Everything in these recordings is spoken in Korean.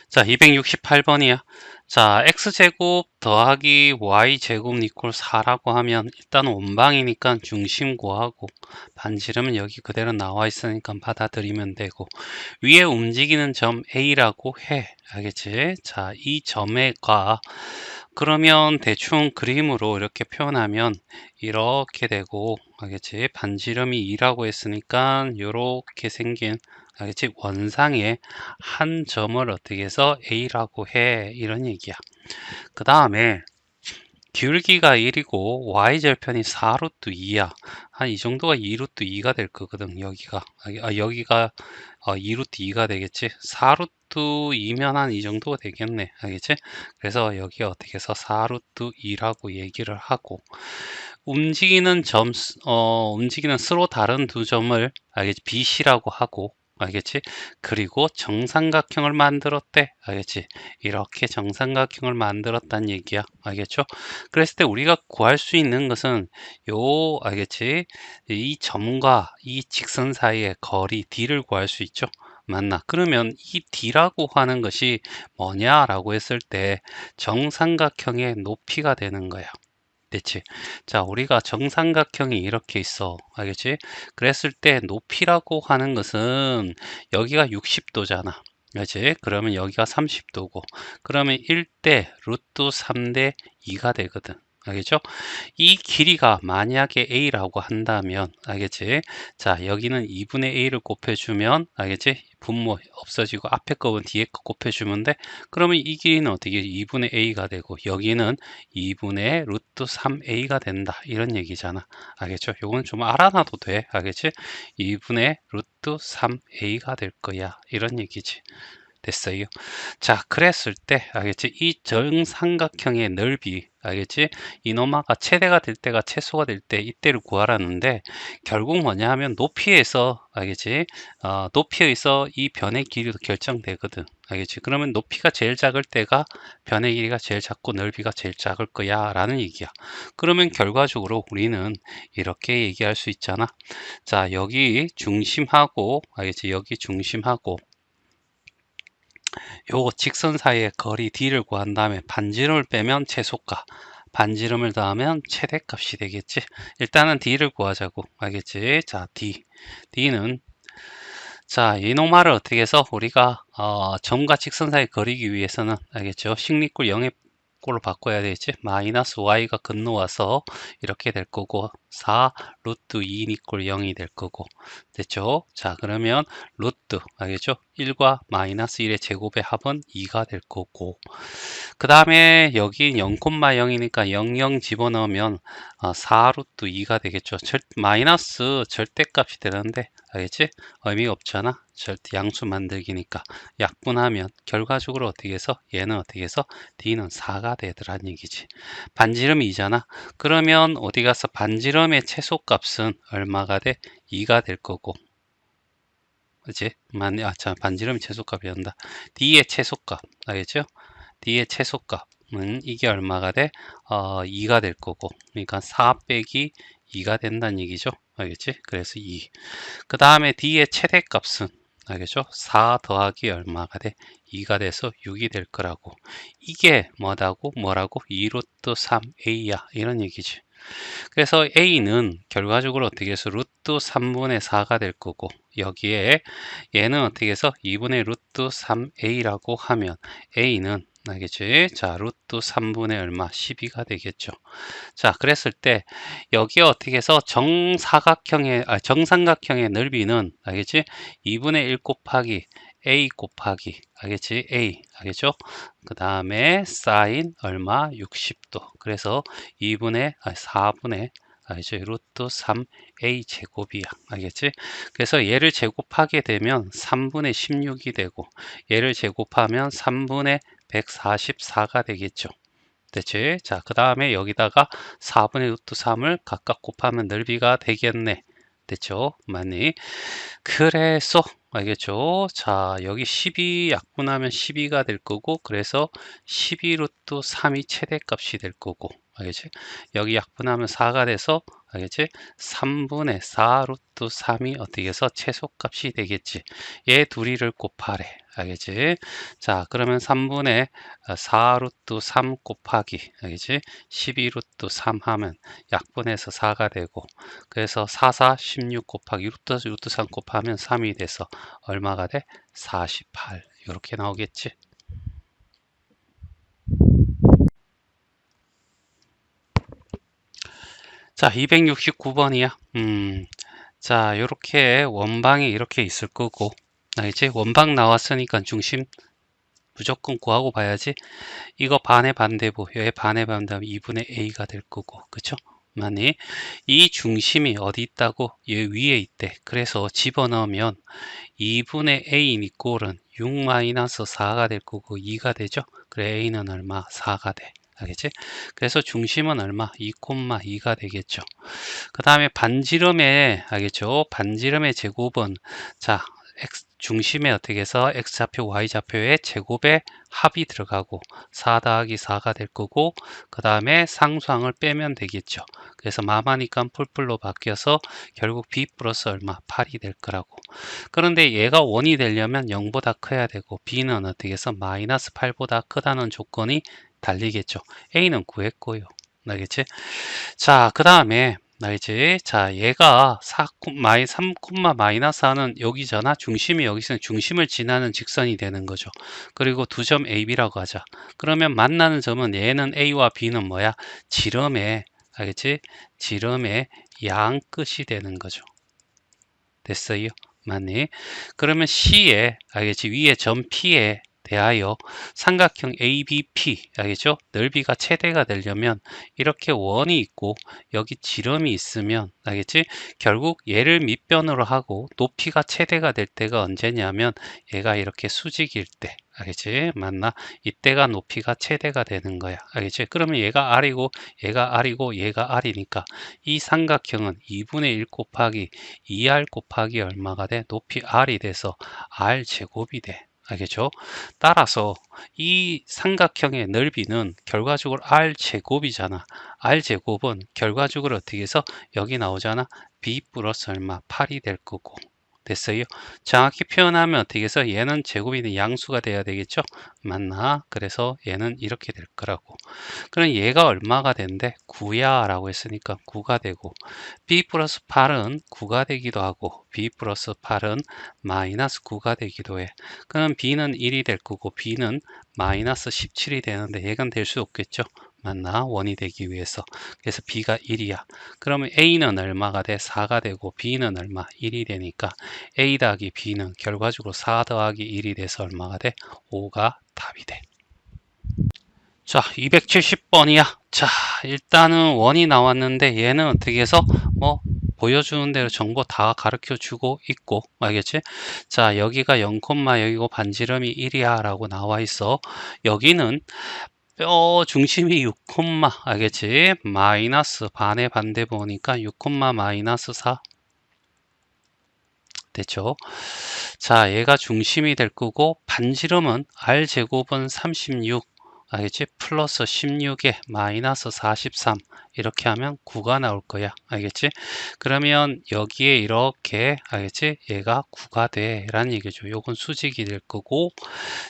자, 268번이야. 자, x제곱 더하기 y제곱 이퀄 4라고 하면 일단 원방이니까 중심 구하고 반지름은 여기 그대로 나와 있으니까 받아들이면 되고 위에 움직이는 점 A라고 해. 알겠지? 자, 이 점에 가. 그러면 대충 그림으로 이렇게 표현하면 이렇게 되고 알겠지? 반지름이 2라고 했으니까 이렇게 생긴 알겠지? 원상의 한 점을 어떻게 해서 A라고 해. 이런 얘기야. 그 다음에 기울기가 1이고 y절편이 4루트 2야. 한 이 정도가 2루트 2가 될 거거든. 여기가 2루트 2가 되겠지. 4루트 2면 한 이 정도가 되겠네. 알겠지? 그래서 여기 어떻게 해서 4루트 2라고 얘기를 하고 움직이는 서로 다른 두 점을 알겠지? BC라고 하고 알겠지? 그리고 정삼각형을 만들었대. 알겠지? 이렇게 정삼각형을 만들었다는 얘기야. 알겠죠? 그랬을 때 우리가 구할 수 있는 것은 알겠지? 이 점과 이 직선 사이의 거리 D를 구할 수 있죠. 맞나? 그러면 이 D라고 하는 것이 뭐냐라고 했을 때 정삼각형의 높이가 되는 거야. 됐지? 자, 우리가 정삼각형이 이렇게 있어. 알겠지? 그랬을 때 높이라고 하는 것은 여기가 60도잖아. 그렇지? 그러면 여기가 30도고. 그러면 1대 루트 3대 2가 되거든. 알겠죠? 이 길이가 만약에 A라고 한다면, 알겠지? 자, 여기는 2분의 A를 곱해주면, 알겠지? 분모 없어지고 앞에 거는 뒤에 거 곱해주면 돼. 그러면 이 길이는 어떻게 2분의 A가 되고, 여기는 2분의 루트 3A가 된다. 이런 얘기잖아. 알겠죠? 요건 좀 알아놔도 돼. 알겠지? 2분의 루트 3A가 될 거야. 이런 얘기지. 됐어요. 자, 그랬을 때, 알겠지? 이 정삼각형의 넓이, 알겠지? 이노마가 최대가 될 때가 최소가 될 때 이때를 구하라는데, 결국 뭐냐 하면 높이에서, 알겠지? 높이에서 이 변의 길이도 결정되거든. 알겠지? 그러면 높이가 제일 작을 때가 변의 길이가 제일 작고 넓이가 제일 작을 거야. 라는 얘기야. 그러면 결과적으로 우리는 이렇게 얘기할 수 있잖아. 자, 여기 중심하고, 알겠지? 여기 중심하고, 요 직선 사이의 거리 D를 구한 다음에 반지름을 빼면 최소가, 반지름을 더하면 최대값이 되겠지. 일단은 D를 구하자고. 알겠지? 자, D는 자, 이노말을 어떻게 해서 우리가 점과 직선 사이 거리기 위해서는 알겠죠? 식리꼴 0의 꼴로 바꿔야 되겠지? 마이너스 y가 건너와서 이렇게 될 거고 4 루트 2 이꼴 0이 될 거고 됐죠? 자, 그러면 루트 알겠죠? 1과 마이너스 1의 제곱의 합은 2가 될 거고 그 다음에 여기 0,0이니까 00 집어넣으면 4루트 2가 되겠죠. 마이너스 절대값이 되는데 알겠지? 의미가 없잖아. 절대 양수 만들기니까 약분하면 결과적으로 어떻게 해서 얘는 어떻게 해서 D는 4가 되더란 얘기지. 반지름이 2잖아. 그러면 어디 가서 반지름의 최소값은 얼마가 돼? 2가 될 거고. 그치? 자, 반지름 최소값이란다. D의 최소값. 알겠죠? D의 최소값은 이게 얼마가 돼? 2가 될 거고. 그러니까 4 빼기 2가 된다는 얘기죠. 알겠지? 그래서 2. 그 다음에 D의 최대값은 알겠죠? 4 더하기 얼마가 돼? 2가 돼서 6이 될 거라고. 이게 뭐라고? 2루트 3A야. 이런 얘기지. 그래서 A는 결과적으로 어떻게 해서 루트 3분의 4가 될 거고 여기에 얘는 어떻게 해서 2분의 루트 3A라고 하면 A는 알겠지? 자, 루트 3분의 얼마? 12가 되겠죠. 자, 그랬을 때 여기에 어떻게 해서 정삼각형의 넓이는 알겠지? 2분의 1 곱하기 A 곱하기 알겠지? A 알겠죠? 그 다음에 사인 얼마? 60도. 그래서 4분의 알겠지? 루트 3A 제곱이야. 알겠지? 그래서 얘를 제곱하게 되면 3분의 16이 되고 얘를 제곱하면 3분의 144가 되겠죠. 됐지? 자, 그 다음에 여기다가 4분의 루트 3을 각각 곱하면 넓이가 되겠네. 됐죠? 맞니? 그래서 알겠죠? 자, 여기 12 약분하면 12가 될 거고 그래서 12루트 3이 최대값이 될 거고 알겠지? 여기 약분하면 4가 돼서 알겠지? 3분의 4 루트 3이 어떻게 해서 최소값이 되겠지. 얘 둘이를 곱하래. 알겠지? 자, 그러면 3분의 4 루트 3 곱하기, 알겠지? 12 루트 3 하면 약분해서 4가 되고, 그래서 4, 4, 16 곱하기 루트 3 곱하면 3이 돼서 얼마가 돼? 48. 이렇게 나오겠지. 자, 269번이야. 자, 요렇게 원방이 이렇게 있을 거고, 알겠지? 원방 나왔으니까 중심 무조건 구하고 봐야지. 이거 반의 반대부, 얘 반의 반대부 2분의 a가 될 거고, 그쵸? 만약 이 중심이 어디 있다고? 얘 위에 있대. 그래서 집어넣으면 2분의 a 이꼴은 6-4가 될 거고 2가 되죠? 그래 a는 얼마? 4가 돼. 알겠지? 그래서 중심은 얼마? 2,2가 되겠죠. 그 다음에 반지름의, 알겠죠? 반지름의 제곱은, 자, 중심에 어떻게 해서 x좌표, y좌표의 제곱의 합이 들어가고 4 더하기 4가 될 거고, 그 다음에 상수항을 빼면 되겠죠. 그래서 마마니까 풀풀로 바뀌어서 결국 b 플러스 얼마? 8이 될 거라고. 그런데 얘가 1이 되려면 0보다 커야 되고 b는 어떻게 해서 마이너스 8보다 크다는 조건이 달리겠죠. a는 구했고요. 알겠지? 자, 그 다음에 알지? 자, 얘가 3, 마이너스 하는 여기잖아. 중심이 여기 있으면 중심을 지나는 직선이 되는 거죠. 그리고 두 점 AB라고 하자. 그러면 만나는 점은 얘는 A와 B는 뭐야? 지름의, 알겠지? 지름의 양 끝이 되는 거죠. 됐어요? 맞니? 그러면 C에, 알겠지? 위에 점 P에 대하여 삼각형 ABP, 알겠죠? 넓이가 최대가 되려면 이렇게 원이 있고 여기 지름이 있으면, 알겠지? 결국 얘를 밑변으로 하고 높이가 최대가 될 때가 언제냐면 얘가 이렇게 수직일 때, 알겠지? 맞나? 이때가 높이가 최대가 되는 거야. 알겠지? 그러면 얘가 R이고 얘가 R이고 얘가 R이니까 이 삼각형은 2분의 1 곱하기 2R 곱하기 얼마가 돼? 높이 R이 돼서 R 제곱이 돼. 알겠죠? 따라서 이 삼각형의 넓이는 결과적으로 R 제곱이잖아. R 제곱은 결과적으로 어떻게 해서 여기 나오잖아. B 플러스 얼마? 8이 될 거고. 됐어요? 정확히 표현하면 어떻게 해서 얘는 제곱이 양수가 돼야 되겠죠? 맞나? 그래서 얘는 이렇게 될 거라고. 그럼 얘가 얼마가 된대? 9야 라고 했으니까 9가 되고, b 플러스 8은 9가 되기도 하고 b 플러스 8은 마이너스 9가 되기도 해. 그럼 b는 1이 될 거고 b는 마이너스 17이 되는데 얘가 될 수 없겠죠. 맞나? 원이 되기 위해서. 그래서 b가 1이야. 그러면 a는 얼마가 돼? 4가 되고 b는 얼마? 1이 되니까 a 더하기 b는 결과적으로 4 더하기 1이 돼서 얼마가 돼? 5가 답이 돼. 자, 270번이야. 자, 일단은 원이 나왔는데 얘는 어떻게 해서 뭐 보여주는 대로 정보 다 가르쳐 주고 있고, 알겠지? 자, 여기가 0, 여기고 반지름이 1이야 라고 나와 있어. 여기는 뼈 중심이 6, 알겠지? 마이너스 반의 반대 보니까 6, 마이너스 4 됐죠? 자, 얘가 중심이 될 거고 반지름은 R 제곱은 36, 알겠지? 플러스 16에 마이너스 43 이렇게 하면 9가 나올 거야. 알겠지? 그러면 여기에 이렇게, 알겠지? 얘가 9가 돼 라는 얘기죠. 요건 수직이 될 거고,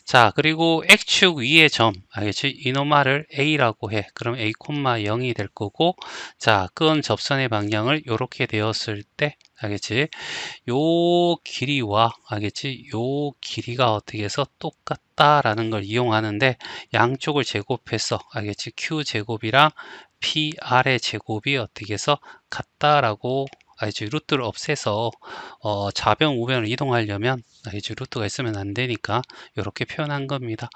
자, 그리고 X축 위의 점, 알겠지? 이노마를 A라고 해. 그럼 A, 0이 될 거고, 자, 끈 접선의 방향을 이렇게 되었을 때, 알겠지? 요 길이와, 알겠지? 요 길이가 어떻게 해서 똑같다라는 걸 이용하는데 양쪽을 제곱해서, 알겠지? Q 제곱이랑 PR의 제곱이 어떻게 해서 같다라고, 알겠지? 루트를 없애서 좌변 우변을 이동하려면, 알겠지? 루트가 있으면 안 되니까 이렇게 표현한 겁니다.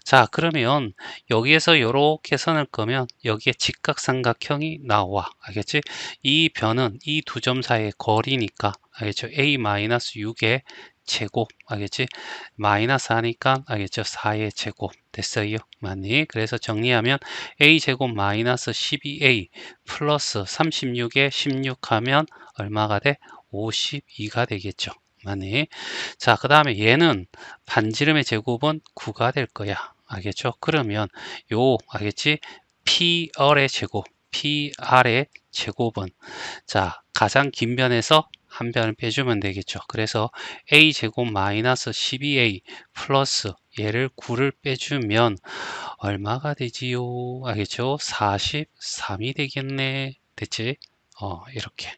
자, 그러면 여기에서 이렇게 선을 그으면 여기에 직각삼각형이 나와. 알겠지? 이 변은 이 두 점 사이의 거리니까, 알겠죠? A-6의 제곱, 알겠지? 마이너스 하니까, 알겠죠? 4의 제곱 됐어요. 맞니? 그래서 정리하면 A제곱 마이너스 12A 플러스 36에 16 하면 얼마가 돼? 52가 되겠죠. 맞니? 자, 그 다음에 얘는 반지름의 제곱은 9가 될 거야. 알겠죠? 그러면 알겠지? P열의 제곱, P R의 제곱은 자 가장 긴 변에서 한 변을 빼주면 되겠죠. 그래서 A 제곱 마이너스 12A 플러스 얘를 9를 빼주면 얼마가 되지요? 알겠죠? 43이 되겠네. 됐지? 이렇게.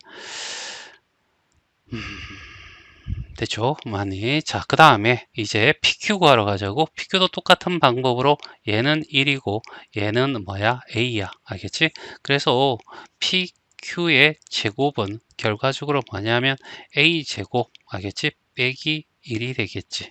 됐죠? 많이. 자, 그 다음에 이제 PQ 구하러 가자고. PQ도 똑같은 방법으로 얘는 1이고 얘는 뭐야? A야. 알겠지? 그래서 PQ의 제곱은 결과적으로 뭐냐면 A 제곱. 알겠지? 빼기 1이 되겠지.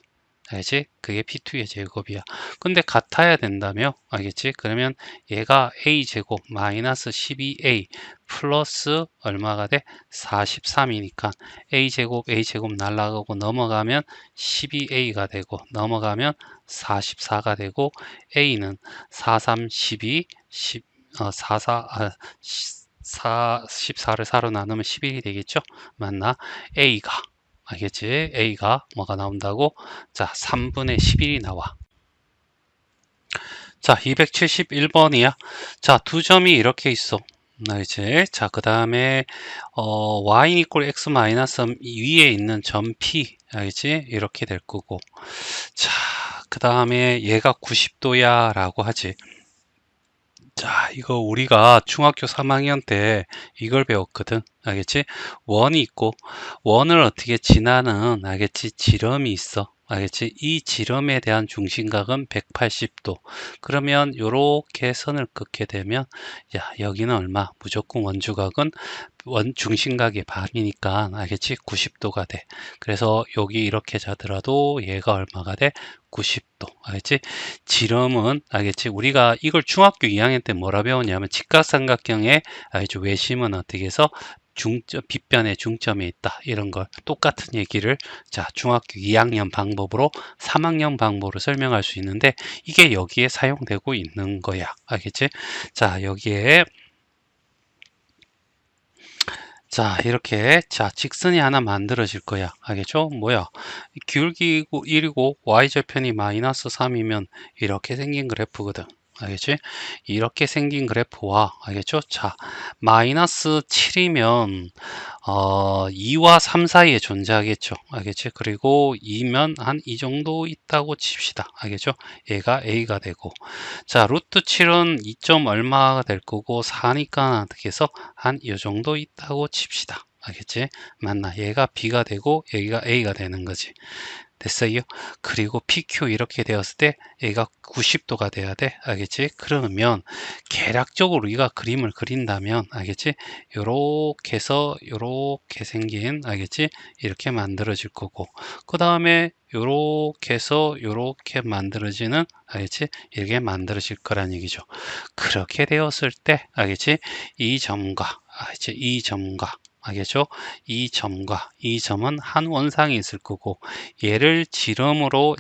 알겠지? 그게 P2의 제곱이야. 근데 같아야 된다며? 알겠지? 그러면 얘가 A제곱 마이너스 12A 플러스 얼마가 돼? 43이니까 A제곱 날라가고 넘어가면 12A가 되고 넘어가면 44가 되고 A는 43, 12, 10, 44, 14를 4로 나누면 11이 되겠죠? 맞나? A가 알겠지? A가 뭐가 나온다고? 자, 3분의 11이 나와. 자, 271번이야. 자, 두 점이 이렇게 있어. 알지? 자, 그 다음에 y 이퀄 x 마이너스 위에 있는 점 P 알지? 이렇게 될 거고. 자, 그 다음에 얘가 90도야 라고 하지. 자, 이거 우리가 중학교 3학년 때 이걸 배웠거든. 알겠지? 원이 있고, 원을 어떻게 지나는, 알겠지? 지름이 있어. 알겠지? 이 지름에 대한 중심각은 180도. 그러면 요렇게 선을 긋게 되면, 야, 여기는 얼마? 무조건 원주각은 중심각의 반이니까, 알겠지? 90도가 돼. 그래서 여기 이렇게 자더라도 얘가 얼마가 돼? 90도. 알겠지? 지름은 알겠지? 우리가 이걸 중학교 2학년 때 뭐라 배웠냐면 직각삼각형의 알겠지? 외심은 어떻게 해서 중점 빗변의 중점에 있다. 이런 걸 똑같은 얘기를 자, 중학교 2학년 방법으로 3학년 방법으로 설명할 수 있는데 이게 여기에 사용되고 있는 거야. 알겠지? 자, 여기에 자, 이렇게 자 직선이 하나 만들어질 거야. 알겠죠? 뭐야? 기울기고 1이고 y절편이 마이너스 3이면 이렇게 생긴 그래프거든. 알겠지? 이렇게 생긴 그래프와 알겠죠? 자, 마이너스 7이면 2와 3 사이에 존재하겠죠. 알겠지? 그리고 2면 한 이 정도 있다고 칩시다. 알겠죠? 얘가 A가 되고 자, 루트 7은 2. 얼마가 될 거고 4니까 어떻게 해서 한 이 정도 있다고 칩시다. 알겠지? 맞나? 얘가 B가 되고 여기가 A가 되는 거지. 됐어요? 그리고 PQ 이렇게 되었을 때 얘가 90도가 돼야 돼. 알겠지? 그러면 계략적으로 우리가 그림을 그린다면 알겠지? 요렇게 해서 요렇게 생긴 알겠지? 이렇게 만들어질 거고 그 다음에 요렇게 해서 요렇게 만들어지는 알겠지? 이렇게 만들어질 거란 얘기죠. 그렇게 되었을 때 알겠지? 이 점과 알겠지? 이 점과 알겠죠? 이 점과 이 점은 한 원상이 있을 거고 얘를 지름으로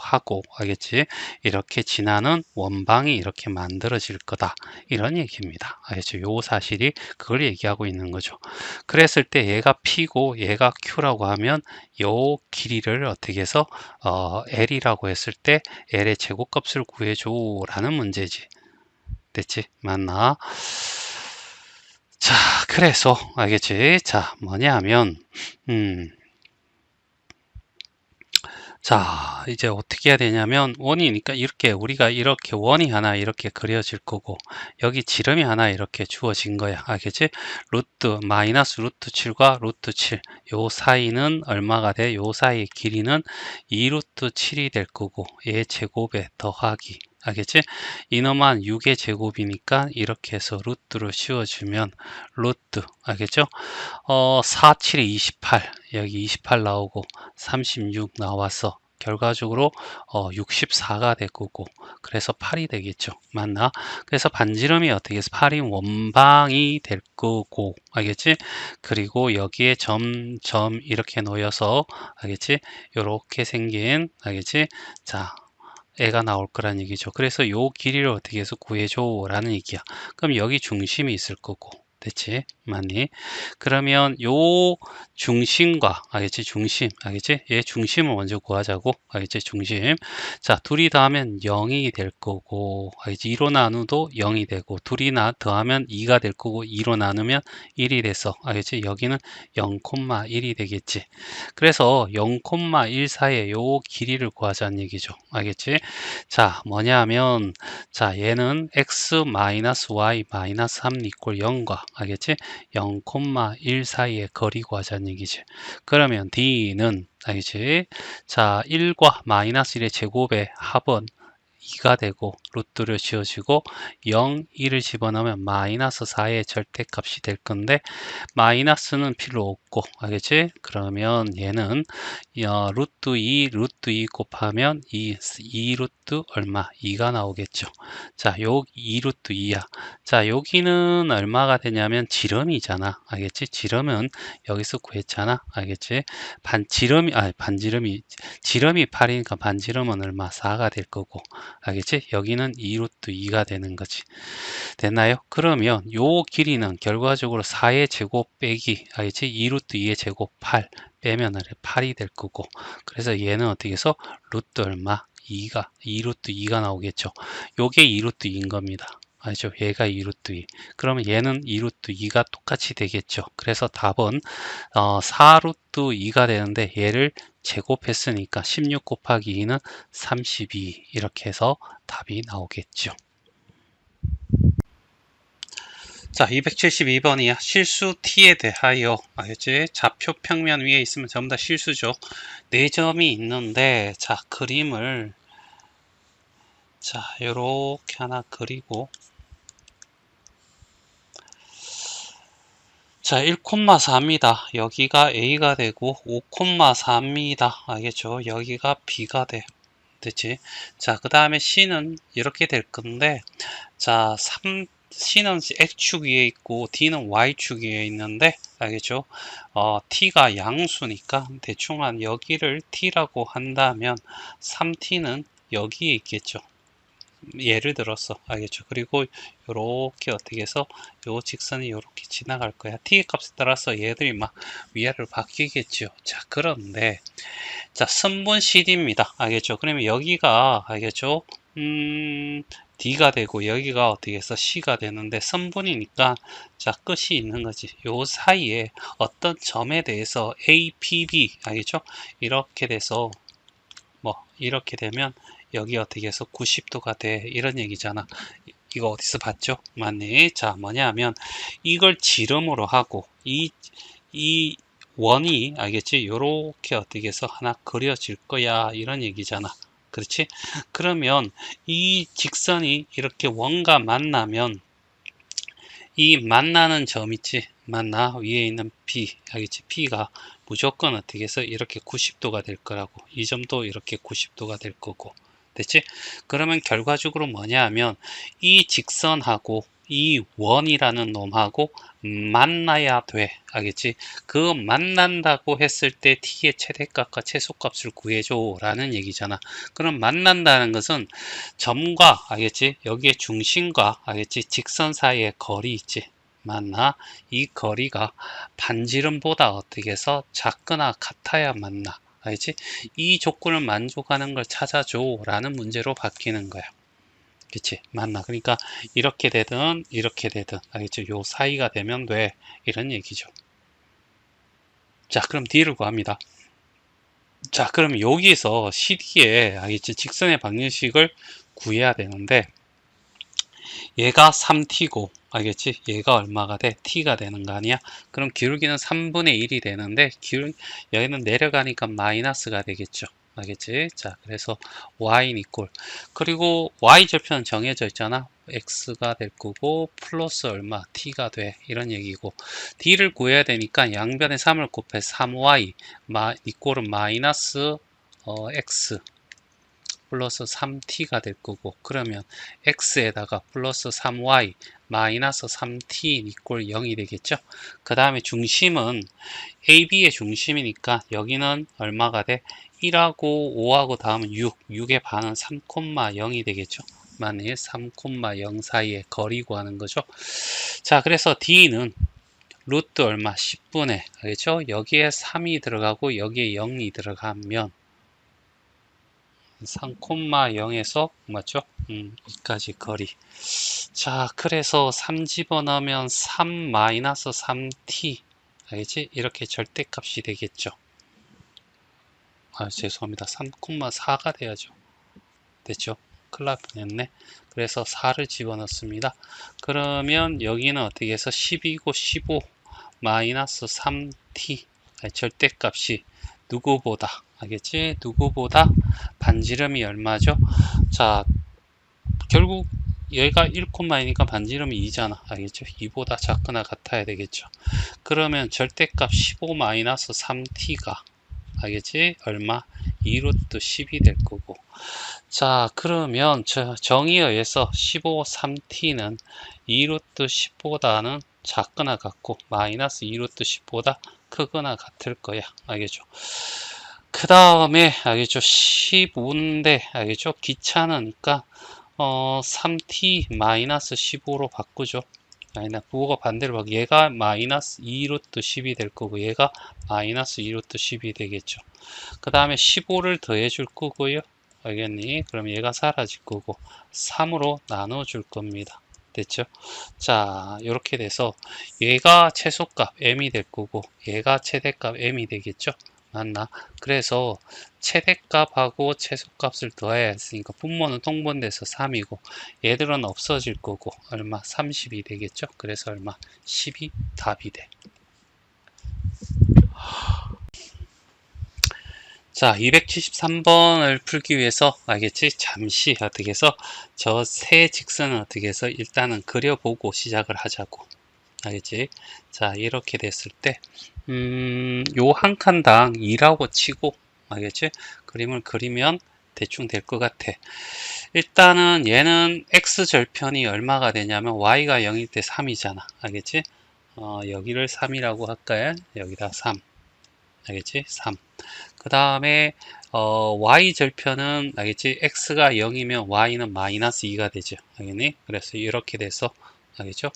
하고 알겠지? 이렇게 지나는 원방이 이렇게 만들어질 거다. 이런 얘기입니다. 알겠죠? 요 사실이 그걸 얘기하고 있는 거죠. 그랬을 때 얘가 P고 얘가 Q라고 하면 요 길이를 어떻게 해서 L이라고 했을 때 L의 제곱값을 구해줘 라는 문제지. 됐지? 맞나? 자, 그래서 알겠지? 자, 뭐냐면 자, 이제 어떻게 해야 되냐면 원이니까 이렇게 우리가 이렇게 원이 하나 이렇게 그려질 거고 여기 지름이 하나 이렇게 주어진 거야. 알겠지? 루트 마이너스 루트 7과 루트 7. 요 사이는 얼마가 돼? 요 사이의 길이는 2 루트 7이 될 거고 얘 제곱에 더하기. 알겠지? 이놈한 6의 제곱이니까 이렇게 해서 루트로 씌워주면 루트. 알겠죠? 4, 7에 28. 여기 28 나오고 36 나와서 결과적으로 64가 될 거고 그래서 8이 되겠죠. 맞나? 그래서 반지름이 어떻게 해서 8이 원방이 될 거고 알겠지? 그리고 여기에 점 이렇게 놓여서 알겠지? 요렇게 생긴 알겠지? 자, 애가 나올 거란 얘기죠. 그래서 요 길이를 어떻게 해서 구해줘 라는 얘기야. 그럼 여기 중심이 있을 거고 됐지? 맞니? 그러면 요 중심과, 알겠지? 중심, 알겠지? 얘 중심을 먼저 구하자고, 알겠지? 중심. 자, 둘이 더하면 0이 될 거고, 알겠지? 2로 나누도 0이 되고, 둘이 더하면 2가 될 거고, 2로 나누면 1이 돼서, 알겠지? 여기는 0,1이 되겠지. 그래서 0,1 사이에 요 길이를 구하자는 얘기죠. 알겠지? 자, 뭐냐 하면, 자, 얘는 x y 3 이꼴 0과, 알겠지? 0,1 사이의 거리 구하자는 얘기지. 그러면 d는, 알겠지? 자, 1과 마이너스 1의 제곱의 합은 2가 되고 루트를 지어지고 0, 1을 집어넣으면 마이너스 4의 절대값이 될 건데 마이너스는 필요 없고 알겠지? 그러면 얘는 루트 2 곱하면 2 루트 얼마? 2가 나오겠죠. 자, 요 2 루트 2야. 자, 여기는 얼마가 되냐면 지름이잖아. 알겠지? 지름은 여기서 구했잖아. 알겠지? 지름이 8이니까 반지름은 얼마? 4가 될 거고. 알겠지? 여기는 2 루트 2가 되는 거지. 됐나요? 그러면 요 길이는 결과적으로 4의 제곱 빼기, 알겠지? 2 루트 2의 제곱 8 빼면 8이 될 거고. 그래서 얘는 어떻게 해서 루트 얼마? 2 루트 2가 나오겠죠. 요게 2 루트 2인 겁니다. 알죠? 얘가 2 루트 2. 그러면 얘는 2 루트 2가 똑같이 되겠죠. 그래서 답은 4 루트 2가 되는데 얘를 제곱했으니까 16 곱하기 2는 32 이렇게 해서 답이 나오겠죠. 자, 272번이야. 실수 t에 대하여, 알겠지? 좌표 평면 위에 있으면 전부 다 실수죠. 4점이 있는데, 자, 그림을, 자, 요렇게 하나 그리고, 자, 1,4입니다. 여기가 A가 되고, 5,4입니다. 알겠죠? 여기가 B가 돼. 됐지? 자, 그 다음에 C는 이렇게 될 건데, 자, C는 X축 위에 있고 D는 Y축 위에 있는데 알겠죠? T가 양수니까 대충 한 여기를 T라고 한다면 3T는 여기에 있겠죠. 예를 들어서 알겠죠? 그리고 이렇게 어떻게 해서 요 직선이 이렇게 지나갈 거야. T 값에 따라서 얘들이 막 위아래로 바뀌겠죠. 자, 그런데 자, 선분 CD입니다. 알겠죠? 그러면 여기가 알겠죠? D가 되고 여기가 어떻게 해서 C가 되는데 선분이니까 자, 끝이 있는 거지. 요 사이에 어떤 점에 대해서 A, P, B 알겠죠? 이렇게 돼서 뭐 이렇게 되면 여기 어떻게 해서 90도가 돼 이런 얘기잖아. 이거 어디서 봤죠? 맞네. 자, 뭐냐 하면 이걸 지름으로 하고 이 원이 알겠지? 요렇게 어떻게 해서 하나 그려질 거야 이런 얘기잖아. 그렇지? 그러면 이 직선이 이렇게 원과 만나면 이 만나는 점 있지? 만나 위에 있는 P 알겠지? P가 무조건 어떻게 해서 이렇게 90도가 될 거라고. 이 점도 이렇게 90도가 될 거고. 됐지? 그러면 결과적으로 뭐냐 하면 이 직선하고 이 원이라는 놈하고 만나야 돼. 알겠지? 그 만난다고 했을 때 t의 최대값과 최소값을 구해줘 라는 얘기잖아. 그럼 만난다는 것은 점과 알겠지? 여기에 중심과 알겠지? 직선 사이의 거리 있지? 맞나? 이 거리가 반지름보다 어떻게 해서 작거나 같아야 맞나? 알지? 이 조건을 만족하는 걸 찾아줘 라는 문제로 바뀌는 거야. 그치? 맞나? 그러니까 이렇게 되든 알겠죠? 요 사이가 되면 돼 이런 얘기죠. 자, 그럼 D를 구합니다. 자, 그럼 여기서 CD의 알겠지? 직선의 방정식을 구해야 되는데 얘가 3t고 알겠지? 얘가 얼마가 돼? t가 되는 거 아니야? 그럼 기울기는 3분의 1이 되는데 여기는 내려가니까 마이너스가 되겠죠. 알겠지? 자, 그래서 y는 이꼴 그리고 y절편은 정해져 있잖아. x가 될 거고 플러스 얼마 t가 돼 이런 얘기고 d를 구해야 되니까 양변에 3을 곱해 3y 이꼴은 마이너스 x 플러스 3t가 될 거고 그러면 x에다가 플러스 3y 마이너스 3t 이꼴 0이 되겠죠. 그 다음에 중심은 AB의 중심이니까 여기는 얼마가 돼? 1하고 5하고 다음은 6, 6의 반은 3,0이 되겠죠. 만일 3,0 사이의 거리 구하는 거죠. 자, 그래서 D는 루트 얼마? 10분의, 알겠죠? 여기에 3이 들어가고 여기에 0이 들어가면 3,0에서 맞죠? 여기까지 거리. 자, 그래서 3 집어넣으면 3-3t, 알겠지? 이렇게 절대값이 되겠죠. 아, 죄송합니다. 3,4가 돼야죠. 됐죠? 큰일 날 뻔했네. 그래서 4를 집어넣습니다. 그러면 여기는 어떻게 해서 10이고 15 마이너스 3t, 절대값이 누구보다, 알겠지? 누구보다 반지름이 얼마죠? 자, 결국 얘가 1,2니까 반지름이 2잖아. 알겠죠? 2보다 작거나 같아야 되겠죠. 그러면 절대값 15 마이너스 3t가, 알겠지? 얼마? 2루트 10이 될 거고. 자, 그러면 정의에 의해서 15 3t는 2루트 10보다는 작거나 같고 마이너스 2루트 10보다 크거나 같을 거야. 알겠죠? 그 다음에 알겠죠? 15인데 알겠죠? 귀찮으니까 3t 마이너스 15로 바꾸죠. 아니다, 부호가 반대로 바뀌고 얘가 마이너스 2루트 10이 될 거고 얘가 마이너스 2루트 10이 되겠죠. 그 다음에 15를 더해 줄 거고요. 알겠니? 그럼 얘가 사라질 거고 3으로 나눠 줄 겁니다. 됐죠? 자, 이렇게 돼서 얘가 최소값 m이 될 거고 얘가 최대값 m이 되겠죠? 맞나? 그래서 최대값하고 최소값을 더해야 했으니까 분모는 통분돼서 3이고 얘들은 없어질 거고 얼마? 30이 되겠죠? 그래서 얼마? 10이 답이 돼. 자, 273번을 풀기 위해서 알겠지? 잠시 어떻게 해서 저 세 직선을 어떻게 해서 일단은 그려보고 시작을 하자고. 알겠지? 자, 이렇게 됐을 때 요 한 칸당 2라고 치고, 알겠지? 그림을 그리면 대충 될 것 같아. 일단은 얘는 x절편이 얼마가 되냐면 y가 0일 때 3이잖아. 알겠지? 여기를 3이라고 할까요? 여기다 3. 알겠지? 3. 그 다음에 y절편은 알겠지? x가 0이면 y는 마이너스 2가 되죠. 알겠니? 그래서 이렇게 돼서 알겠죠?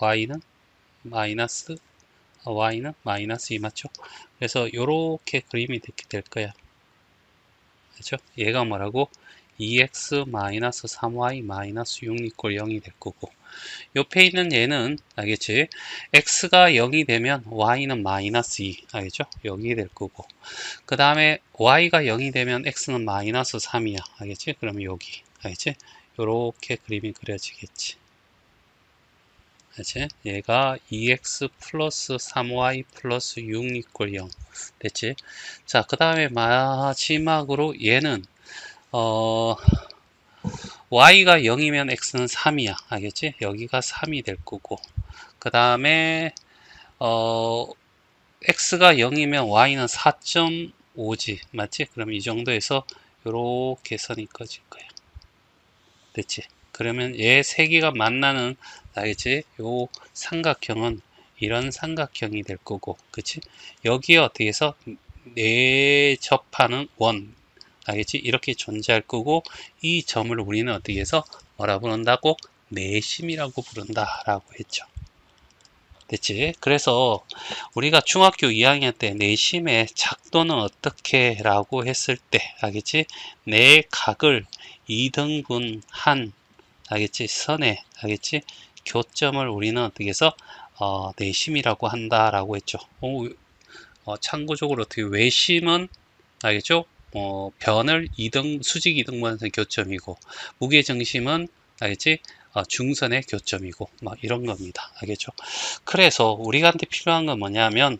y는 마이너스 2 맞죠? 그래서 이렇게 그림이 될 거야. 그렇죠? 얘가 뭐라고? 2x 마이너스 3y 마이너스 6 이꼴 0이 될 거고 옆에 있는 얘는 알겠지? x가 0이 되면 y는 마이너스 2 알겠죠? 0이 될 거고 그 다음에 y가 0이 되면 x는 마이너스 3이야 알겠지? 그러면 여기 알겠지? 요렇게 그림이 그려지겠지. 알겠지? 얘가 2x 플러스 3y 플러스 6 이꼴 0 됐지? 자, 그 다음에 마지막으로 얘는 y가 0이면 x는 3이야. 알겠지? 여기가 3이 될 거고 그 다음에 x가 0이면 y는 4.5지. 맞지? 그럼 이 정도에서 요렇게 선이 꺼질 거야. 됐지? 그러면 얘 세 개가 만나는 알겠지? 요 삼각형은 이런 삼각형이 될 거고 그치? 여기에 어떻게 해서 내접하는 원 알겠지? 이렇게 존재할 거고 이 점을 우리는 어떻게 해서 뭐라 부른다고? 내심이라고 부른다 라고 했죠. 됐지? 그래서 우리가 중학교 2학년 때 내심의 작도는 어떻게 라고 했을 때 알겠지? 내 각을 2등분한 알겠지? 선에 알겠지? 교점을 우리는 어떻게 해서 내심이라고 한다 라고 했죠. 참고적으로 어떻게 외심은 알겠죠? 변을 수직 2등분해서 교점이고 무게중심은 알겠지? 중선의 교점이고 막 이런 겁니다. 알겠죠? 그래서 우리한테 필요한 건 뭐냐면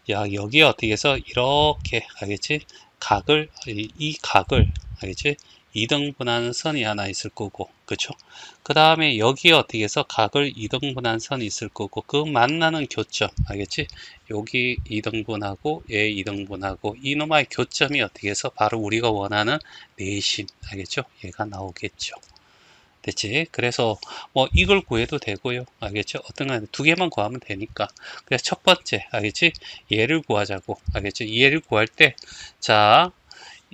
여기에 어떻게 해서 이렇게 알겠지? 이 각을 알겠지? 2등분하는 선이 하나 있을 거고 그쵸? 그 다음에 여기에 어떻게 해서 각을 2등분한 선이 있을 거고 그 만나는 교점 알겠지? 여기 2등분하고 얘 2등분하고 이놈의 교점이 어떻게 해서 바로 우리가 원하는 내심 알겠죠? 얘가 나오겠죠. 됐지? 그래서 뭐 이걸 구해도 되고요. 알겠죠? 어떤 거 두 개만 구하면 되니까. 그래서 첫 번째 알겠지? 얘를 구하자고. 알겠죠? 얘를 구할 때 자,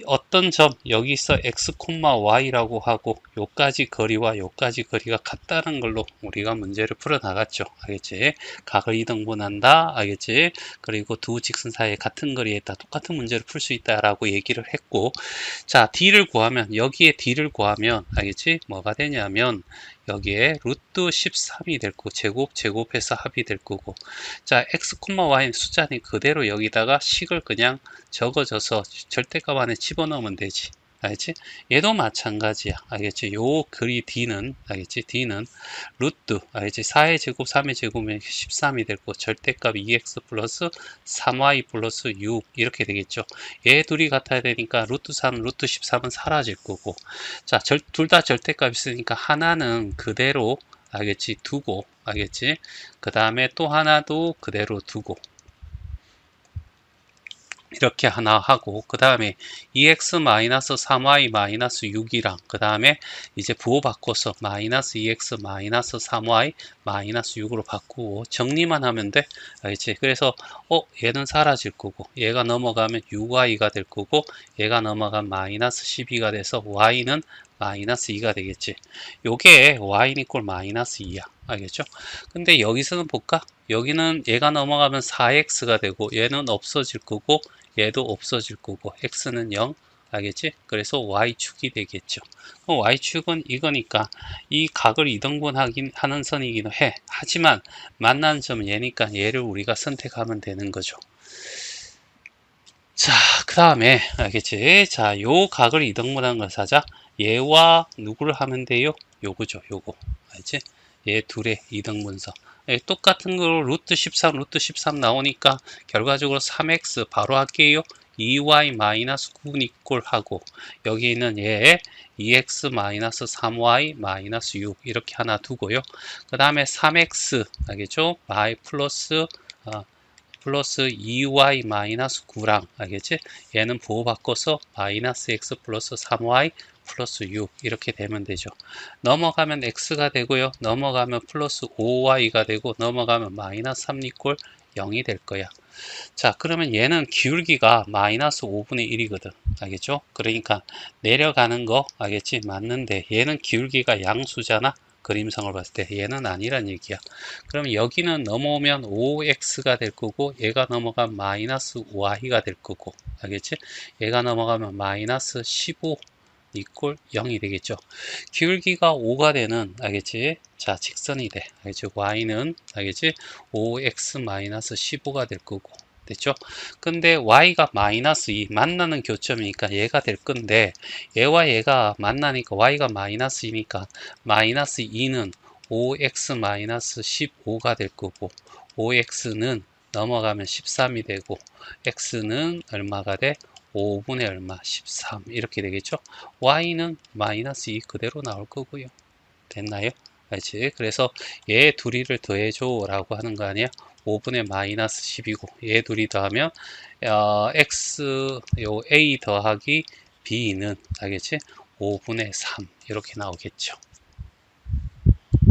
어떤 점 여기서 x, y라고 하고 요까지 거리와 요까지 거리가 같다는 걸로 우리가 문제를 풀어 나갔죠. 알겠지? 각을 이등분한다. 알겠지? 그리고 두 직선 사이에 같은 거리에 있다. 똑같은 문제를 풀 수 있다라고 얘기를 했고, 자, d를 구하면, 여기에 d를 구하면, 알겠지? 뭐가 되냐면, 여기에 루트 13이 될 거고, 제곱해서 합이 될 거고, 자, x, y는 숫자는 그대로 여기다가 식을 그냥 적어줘서 절대값 안에 집어넣으면 되지. 알겠지? 얘도 마찬가지야. 알겠지? 요 글이 D는, 알겠지? D는 루트, 알겠지? 4의 제곱, 3의 제곱이면 13이 되고, 절대값 2x 플러스 3y 플러스 6, 이렇게 되겠죠. 얘 둘이 같아야 되니까 루트 3, 루트 13은 사라질 거고. 자, 둘 다 절대값 있으니까 하나는 그대로, 알겠지? 두고, 알겠지? 그 다음에 또 하나도 그대로 두고. 이렇게 하나 하고 그 다음에 2x-3y-6이랑 그 다음에 이제 부호 바꿔서 -2x-3y-6으로 바꾸고 정리만 하면 돼. 알겠지? 그래서 얘는 사라질 거고 얘가 넘어가면 6y가 될 거고 얘가 넘어가면 -12가 돼서 y는 -2가 되겠지. 요게 y는 이꼴 -2야. 알겠죠? 근데 여기서는 볼까? 여기는 얘가 넘어가면 4x가 되고 얘는 없어질 거고 얘도 없어질 거고 x는 0, 알겠지? 그래서 y축이 되겠죠. y축은 이거니까 이 각을 이등분하긴 하는 선이긴 해. 하지만 만나는 점은 얘니까 얘를 우리가 선택하면 되는 거죠. 자, 그 다음에 알겠지? 자, 요 각을 이등분하는 걸 사자. 얘와 누구를 하면 돼요? 요거죠, 요거. 알지? 얘 둘의 이등분서. 똑같은 거 루트 13, 루트 13 나오니까 결과적으로 3x 바로 할게요. 2y-9 이꼴 하고 여기 있는 얘 2x-3y-6 이렇게 하나 두고요. 그 다음에 3x 알겠죠? y 플러스 플러스 2y-9랑 알겠지? 얘는 부호 바꿔서 마이너스 x 플러스 3y 플러스 6 이렇게 되면 되죠. 넘어가면 x가 되고요. 넘어가면 플러스 5y가 되고 넘어가면 마이너스 3 이꼴 0이 될 거야. 자, 그러면 얘는 기울기가 마이너스 5분의 1이거든. 알겠죠? 그러니까 내려가는 거 알겠지? 맞는데 얘는 기울기가 양수잖아. 그림상을 봤을 때 얘는 아니란 얘기야. 그럼 여기는 넘어오면 5x가 될 거고 얘가 넘어가면 마이너스 y가 될 거고 알겠지? 얘가 넘어가면 마이너스 15 이꼴 0이 되겠죠. 기울기가 5가 되는 알겠지? 자, 직선이 돼. 알겠지? y는 알겠지? 5x 마이너스 15가 될 거고 됐죠? 근데 y가 마이너스 2 만나는 교점이니까 얘가 될 건데 얘와 얘가 만나니까 y가 마이너스 2니까 마이너스 2는 5x 마이너스 15가 될 거고 5x는 넘어가면 13이 되고 x는 얼마가 돼? 5분의 얼마? 13 이렇게 되겠죠? y는 마이너스 2 그대로 나올 거고요. 됐나요? 알지? 그래서 얘 둘이를 더해줘 라고 하는 거 아니야? 5분의 마이너스 10이고 얘 둘이 더하면 x 요 a 더하기 b는 알겠지? 5분의 3 이렇게 나오겠죠.